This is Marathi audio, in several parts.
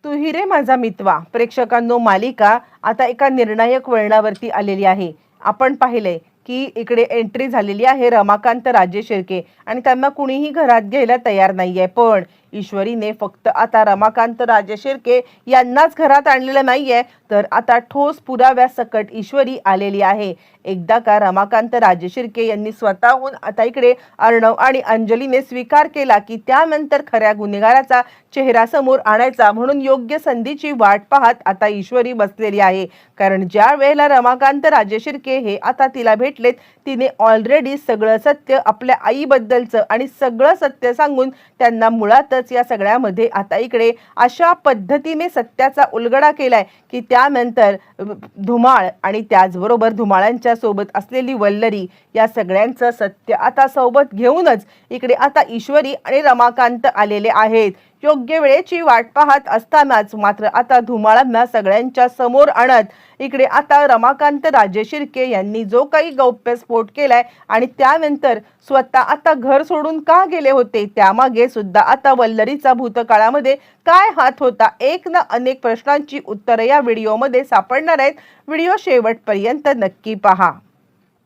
तू ही रे माझा मितवा प्रेक्षकांनो मालिका आता एका निर्णायक वळणावरती आलेली आहे। आपण पाहिले की इकडे एंट्री झालेली आहे रमाकांत राजे शिर्के आणि त्यांना कुणीही घरात घ्यायला तयार नाहीये, पण ईश्वरीने फक्त आता रमाकांत राजे शिर्के यांनाच घरात आणलेलं नाहीये, तर आता ठोस पुराव्यासकट ईश्वरी आलेली आहे। एकदा का रमाकांत राजे शिर्के यांनी स्वतःहून आता इकडे अर्णव आणि अंजलीने स्वीकार केला की त्यानंतर खऱ्या गुन्हेगाराचा चेहरा समोर आणायचा, म्हणून योग्य संधीची वाट पाहत आता ईश्वरी बसलेली आहे। कारण ज्या वेळेला रमाकांत राजे शिर्के हे आता तिला भेटलेत, तिने ऑलरेडी सगळं सत्य आपल्या आईबद्दलचं आणि सगळं सत्य सांगून त्यांना मुळातच या सगळ्यामध्ये आता इकडे अशा पद्धतीने सत्याचा उलगडा केलाय की त्यानंतर धुमाळ आणि त्याचबरोबर धुमाळांच्या सोबत असलेली वल्लरी या सगळ्यांचं सत्य आता सोबत घेऊनच इकडे आता ईश्वरी आणि रमाकांत आलेले आहेत। योग्य वेळेची वाट पाहत असतानाच मात्र आता धुमाळांना सगळ्यांच्या समोर आणत इकडे आता रमाकांत राजे शिर्के यांनी जो काही गौप्यस्फोट केलाय आणि त्यानंतर स्वतः आता घर सोडून का गेले होते, त्यामागे सुद्धा आता वल्लरीचा भूतकाळामध्ये काय हात होता, एक ना अनेक प्रश्नांची उत्तरे या व्हिडिओमध्ये सापडणार आहेत। व्हिडिओ शेवटपर्यंत नक्की पहा।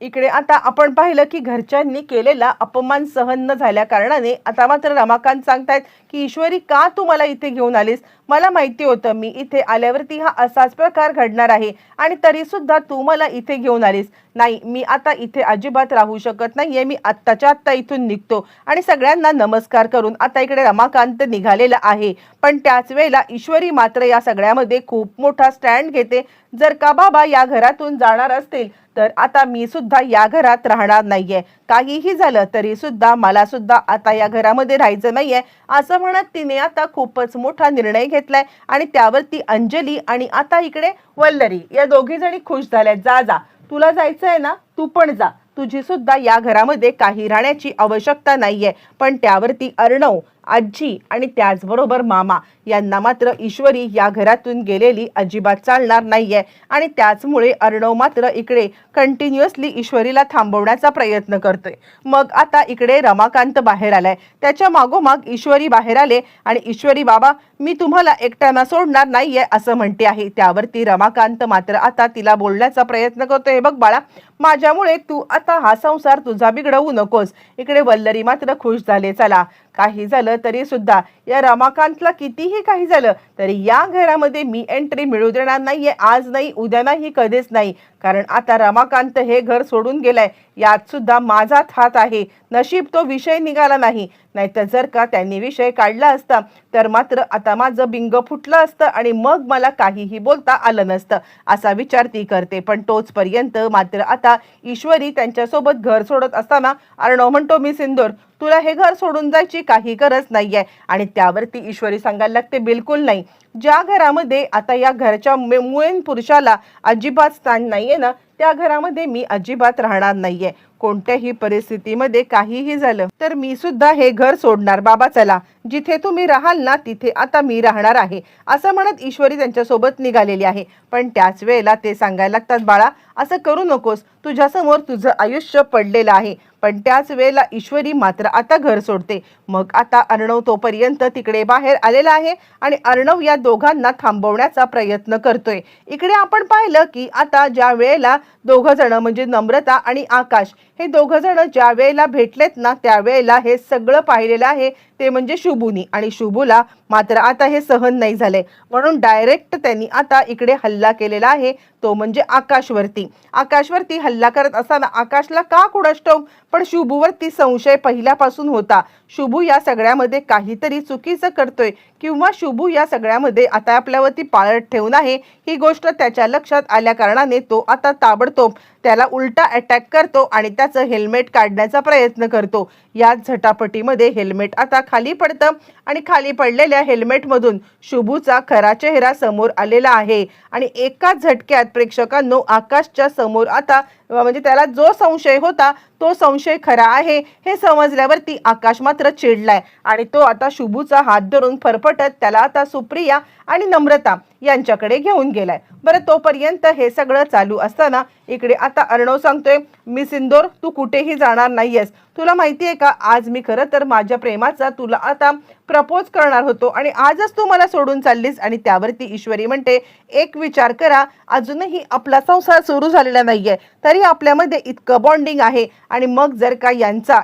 इकडे आता आपण पाहिलं की घरच्यांनी केलेला अपमान सहन न झाल्या कारणाने आता मात्र रमाकांत सांगतायत की ईश्वरी का तू मला इथे घेऊन आलीस, मला माहिती होतं मी इथे आल्यावरती हा असाच प्रकार घडणार आहे आणि तरी सुद्धा तू मला इथे घेऊन आलीस। नाही, मी आता इथे अजिबात राहू शकत नाहीये, मी आत्ताच्या आत्ता इथून निघतो आणि सगळ्यांना नमस्कार करून आता इकडे रमाकांत निघालेला आहे। पण त्याच वेळेला ईश्वरी मात्र या सगळ्यामध्ये खूप मोठा स्टँड घेते, जर का बाबा या घरातून जाणार असतील तर आता मी सुद्धा या घरात राहणार नाहीये, काहीही झालं तरी सुद्धा मला सुद्धा आता या घरामध्ये राहायचं नाहीये असं म्हणत तिने आता खूपच मोठा निर्णय घेतलाय। आणि त्यावरती अंजली आणि आता इकडे वल्लरी या दोघी जणी खुश झाल्या। जा जा, तुला जायचं आहे ना, तू पण जा, तुझी सुद्धा या घरामध्ये काही राहण्याची आवश्यकता नाहीये। पण त्यावरती अर्णव, आजी आणि त्याचबरोबर मामा यांना मात्र ईश्वरी या घरातून गेलेली अजिबात चालणार नाहीये आणि त्याचमुळे अर्णव मात्र इकडे कंटिन्युअसली ईश्वरीला थांबवण्याचा प्रयत्न करतोय। मग आता इकडे रमाकांत बाहेर आलाय, त्याच्या मागोमाग ईश्वरी बाहेर आले आणि ईश्वरी बाबा मी तुम्हाला एकट्यानं सोडणार नाहीये असं म्हणते आहे। त्यावरती रमाकांत मात्र आता तिला बोलण्याचा प्रयत्न करतोय, बघ बाळा, माझ्यामुळे तू आता हा संसार तुझा बिघडवू नकोस। इकडे वल्लरी मात्र खुश झाले, चला काही झालं तरी सुद्धा या रमाकांतला कितीही काही झालं तरी या घरामध्ये मी एंट्री मिळू देणार नाहीये, आज नाही, उद्या नाही, कधीच नाही। कारण आता रमाकांत हे घर सोडून गेलाय, यात सुद्धा माझाच हात आहे। नशीब तो विषय निघाला नाही, नाहीतर जर का त्यांनी विषय काढला असता तर मात्र आता माझं बिंग फुटलं असतं आणि मग मला काहीही बोलता आलं नसतं असा विचार ती करते। पण तोचपर्यंत मात्र आता ईश्वरी त्यांच्यासोबत घर सोडत असताना अर्णव म्हणतो, मी सिंदूर, तुला हे घर सोडून जायची काही गरज नाहीये। आणि त्यावरती ईश्वरी सांगायला लागते, बिलकुल नाही, ज्या घरामध्ये आता या घरच्या मेन पुरुषाला अजिबात स्थान नाहीये ना, त्या घरामध्ये मी अजिबात राहणार नाहीये। कोणत्याही परिस्थितीमध्ये काहीही झालं तर मी सुद्धा हे घर सोडणार। बाबा चला, जिथे तुम्ही राहाल ना तिथे आता मी राहणार आहे असं म्हणत ईश्वरी त्यांच्यासोबत निघालेली आहे। पण त्याच वेळेला ते सांगायला लागतात, बाळा असं करू नकोस, तुझ्यासमोर तुझं आयुष्य पडलेलं आहे। पण त्याच वेळेला ईश्वरी मात्र आता घर सोडते। मग आता अर्णव तोपर्यंत तिकडे बाहेर आलेला आहे आणि अर्णव या दोघांना थांबवण्याचा प्रयत्न करतोय। इकडे आपण पाहिलं की आता ज्या वेळेला दोघं जण म्हणजे नम्रता आणि आकाश हे दोघं जण ज्या वेळेला भेटलेत ना, त्यावेळेला हे सगळं पाहिलेलं आहे ते म्हणजे शुभूनी, आणि शुभूला मात्र आता हे सहन नाही झाले, म्हणून डायरेक्ट त्यांनी आता इकडे हल्ला केलेला आहे, तो म्हणजे आकाशवरती हल्ला करत असताना आकाशला का कुणास ठाऊक पण शुभूवरती संशय पहिल्यापासून होता। शुभू या सगळ्यामध्ये काहीतरी चुकीचं करतोय किंवा शुभू या सगळ्यामध्ये आता आपल्यावरती पाळत ठेवून आहे, ही गोष्ट त्याच्या लक्षात आल्या कारणाने तो आता ताबडतोब त्याला उलटा अटॅक करतो आणि त्याचं हेल्मेट काढण्याचा प्रयत्न करतो। या झटापटीमध्ये हेल्मेट आता खाली पडतं आणि खाली पडलेल्या हेल्मेटमधून शुभूचा खरा चेहरा समोर आलेला आहे आणि एकाच झटक्यात प्रेक्षकांनो आकाशच्या समोर आता म्हणजे त्याला जो संशय होता तो संशय खरा आहे हे समजल्यावरती आकाश मात्र चिडलाय आणि तो आता शुभूचा हात धरून फरफटत त्याला आता सुप्रिया आणि नम्रता यांच्याकडे घेऊन गेलाय। बरं, तोपर्यंत हे सगळं चालू असताना इकडे आता अर्णव सांगतोय, मी सिंदूर, तू कुठेही जाणार नाहीयेस, तुला माहिती आहे का, आज मी खरं तर माझ्या प्रेमाचा तुला आता प्रपोज करणार होतो आणि आजच तू मला सोडून चाललीस. आणि त्यावरती ईश्वरी म्हणते, एक विचार करा, अजूनही आपला संसार सुरू झालेला नाहीये, तरी आपल्यामध्ये इतकं बॉन्डिंग आहे. आणि मग जर का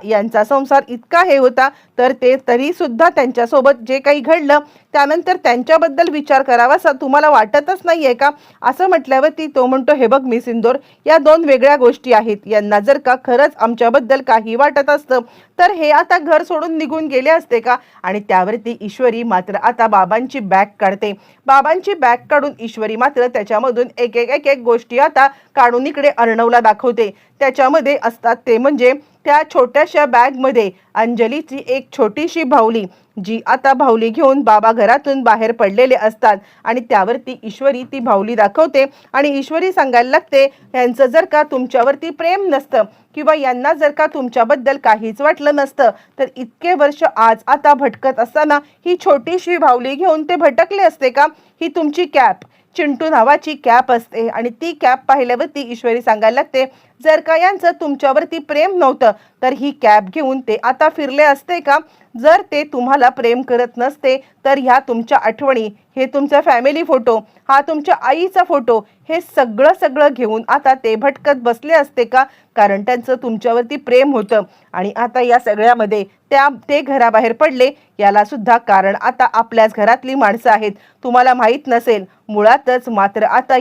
यांचा संसार इतका हे होता, तर ते तरी सुद्धा त्यांच्यासोबत जे काही घडलं त्यानंतर त्यांच्याबद्दल विचार करावा असं तुम्हाला वाटतच नाहीये का? असं म्हटल्यावरती तो म्हणतो, हे बघ मी सिंदूर, या दोन वेगळ्या गोष्टी आहेत. यांना जर का खरंच आमच्याबद्दल काही वाटत असतं तर हे आता घर सोडून निघून गेले असते का? आणि त्यावरती ईश्वरी मात्र आता बाबांची बॅग काढते. बाबांची बॅग काढून ईश्वरी मात्र त्याच्यामधून एक एक गोष्टी आता काढून इकडे अर्णवला दाखवते. त्याच्यामध्ये असतात ते म्हणजे त्या छोट्याशा बॅगमध्ये अंजलीची एक छोटीशी बाहुली, जी आता बाहुली घेऊन बाबा घरातून बाहेर पडलेले असतात. आणि त्यावरती ईश्वरी ती बाहुली दाखवते आणि ईश्वरी सांगायला लागते, यांचं जर का तुमच्यावरती प्रेम नसतं किंवा यांना जर का तुमच्याबद्दल काहीच वाटलं नसतं तर इतके वर्ष आज आता भटकत असताना ही छोटीशी बाहुली घेऊन ते भटकले असते का? ही तुमची कॅप, चिंटू नावाची कॅप असते. आणि ती कॅप पाहिल्यावरती ईश्वरी सांगायला लागते, जर का यांचं तुमच्यावरती प्रेम नव्हतं तर ही कॅप घेऊन ते आता फिरले असते का? जर ते तुम्हाला प्रेम करत नसते तर ह्या तुमच्या आठवणी, हे तुमचा फॅमिली फोटो, हा तुमच्या आईचा फोटो, हे सगळं घेऊन आता ते भटकत बसले असते का? कारण त्यांचं तुमच्यावरती प्रेम होतं. आणि आता या सगळ्यामध्ये ते घराबाहेर पडले, याला सुद्धा कारण आता आपल्याच घरातली माणसं आहेत. तुम्हाला माहीत नसेल, मुळातच मात्र आता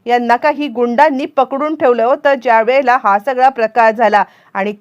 यांना काही गुंडांनी पकडून ठेवलं होतं ज्या वेळेला हा सगळा प्रकार झाला. आणि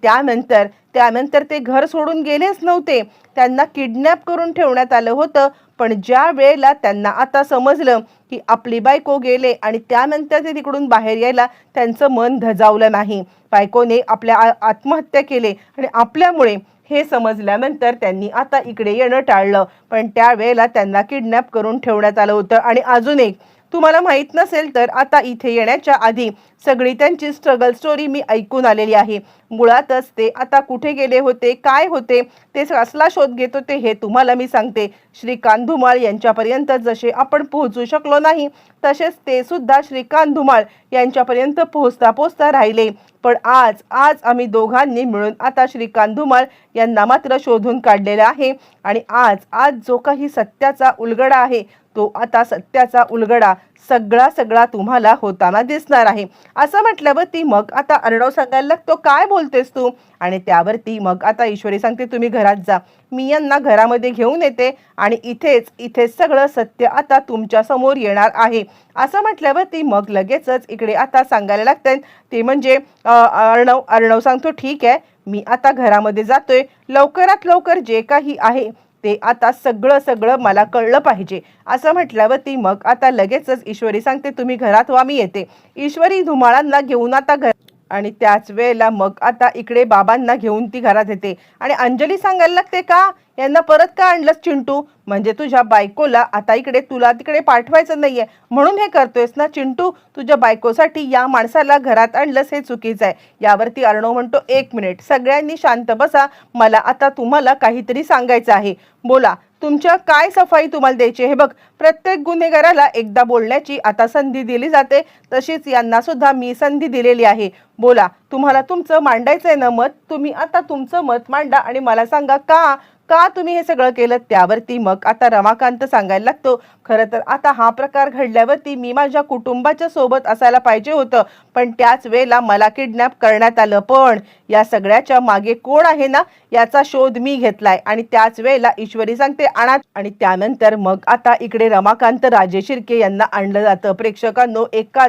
त्यानंतर ते घर सोडून गेलेच नव्हते, त्यांना किडनॅप करून ठेवण्यात आलं होतं. पण ज्या वेळेला त्यांना आता समजलं की आपली बायको गेले आणि त्यानंतर ते तिकडून बाहेर यायला त्यांचं मन धजावलं नाही. बायकोने आत्महत्या केली आणि आपल्यामुळे हे समजल्यानंतर त्यांनी आता इकडे येणं टाळलं. पण त्यावेळेला त्यांना किडनॅप करून ठेवण्यात आलं होतं. आणि अजून एक तुम्हाला माहीत नसेल तर आता इथे येण्याच्या आधी सगळी त्यांची स्ट्रगल स्टोरी मी ऐकून आलेली आहे. मुळातच ते आता कुठे गेले होते, काय होते, ते कसला शोध घेत होते हे तुम्हाला मी सांगते. श्रीकांत धुमाळ यांच्यापर्यंत जसे आपण पोहोचू शकलो नाही, तसेच ते सुद्धा श्रीकांत धुमाळ यांच्यापर्यंत पोहोचता राहिले. पण आज आम्ही दोघांनी मिळून आता श्रीकांत धुमाळ यांना मात्र शोधून काढलेला आहे. आणि आज जो काही सत्याचा उलगडा आहे, तो आता सत्याचा उलगडा सगळा तुम्हाला होताना दिसणार आहे. असं म्हटल्यावरती मग आता अर्णव सांगायला लागतो, काय बोलतेस तू? आणि त्यावरती मग आता ईश्वरी सांगते, तुम्ही घरात जा, मी यांना घरामध्ये घेऊन येते आणि इथेच सगळं सत्य आता तुमच्या समोर येणार आहे. असं म्हटल्यावरती मग लगेचच इकडे आता सांगायला लागतात ते म्हणजे अर्णव सांगतो, ठीक आहे, मी आता घरामध्ये जातोय, लवकरात लवकर जे काही आहे ते आता सगळं मला कळलं पाहिजे. असं म्हटल्यावरती मग आता लगेचच ईश्वरी सांगते, तुम्ही घरात व्हा, मी येते. ईश्वरी धुमाळांना घेऊन आता आणि त्याच वेळेला मग आता इकडे बाबांना घेऊन ती घरात येते. आणि अंजली सांगायला लागते, का यांना परत का आणलंस चिंटू? म्हणजे तुझ्या बायकोला आता इकडे तुला तिकडे पाठवायचं नाहीये म्हणून हे करतोयस ना चिंटू? तुझ्या बायकोसाठी या माणसाला घरात आणलंस हे चुकीचं आहे. यावरती अर्णव म्हणतो, एक मिनिट, सगळ्यांनी शांत बसा, मला आता तुम्हाला काहीतरी सांगायचं आहे. बोला, तुमच्या काय सफाई तुम्हाला द्यायची? हे बघ, प्रत्येक गुन्हेगाराला एकदा बोलण्याची आता संधी दिली जाते, तशीच यांना सुद्धा मी संधी दिलेली आहे. बोला, तुम्हाला तुमचं मांडायचंय ना मत, तुम्ही आता तुमचं मत मांडा आणि मला सांगा का तुम्ही हे सगळं केलं? त्यावरती मग आता रमाकांत सांगायला लागतो, खरं तर आता हा प्रकार घडल्यावरती मी माझ्या कुटुंबाच्या सोबत असायला पाहिजे होतं, पण त्याच वेळेला मला किडनॅप करण्यात आलं. पण या सगळ्याच्या मागे कोण आहे ना, याचा शोध मी घेतलाय. आणि त्याच वेळेला ईश्वरी सांगते, आणा. आणि त्यानंतर मग आता इकडे रमाकांत राजे शिर्के यांना आणलं जातं. प्रेक्षकांनो, एका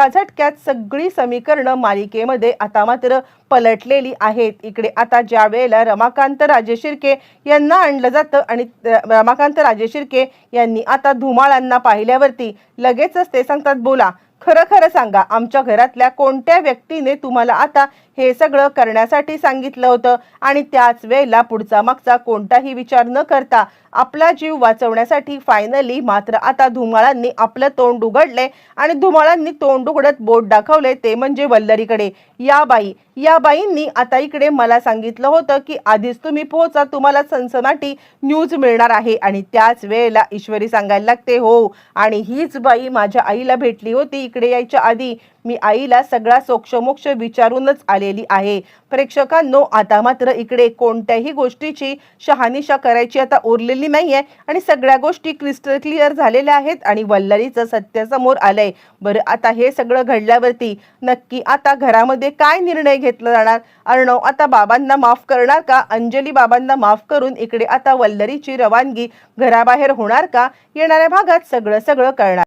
झटक्यात सगळी समीकरणं मालिकेमध्ये आता मात्र पलटलेली आहेत. इकडे आता ज्या वेळेला रमाकांत राजे शिर्के यांना आणलं जातं आणि रमाकांत राजे शिर्के यांनी आता धुमाळांना पाहिल्यावरती लगेचच ते सांगतात, बोला, खरं सांगा, आमच्या घरातल्या कोणत्या व्यक्तीने तुम्हाला आता हे सगळं करण्यासाठी सांगितलं होतं? आणि त्याच वेळेला पुढचा मागचा कोणताही विचार न करता आपला जीव वाचवण्यासाठी फायनली मात्र आता धुमाळांनी आपलं तोंड उघडले. आणि धुमाळांनी तोंड उघडत बोट दाखवले, ते म्हणजे वल्लरीकडे. या बाईंनी आता इकडे मला सांगितलं होतं की आधीच तुम्ही पोहोचा, तुम्हाला सनसनाटी न्यूज मिळणार आहे. आणि त्याच वेळेला ईश्वरी सांगायला लागते, हो, आणि हीच बाई माझ्या आईला भेटली होती इकडे यायच्या आधी. मी आईला सगळा सोक्षमोक्ष विचारूनच आलेली आहे. प्रेक्षकांनो, आता मात्र इकडे कोणत्याही गोष्टीची शहानिशा करायची आता उरलेली नाहीये आणि सगळ्या गोष्टी क्रिस्टल क्लिअर झालेल्या आहेत आणि वल्लरीचं सत्य समोर आलंय. बरं, आता हे सगळं घडल्यावरती नक्की आता घरामध्ये काय निर्णय घेतला जाणार? अर्णव आता बाबांना माफ करणार का? अंजली बाबांना माफ करून इकडे आता वल्लरीची रवानगी घराबाहेर होणार का? येणाऱ्या भागात सगळं कळणार.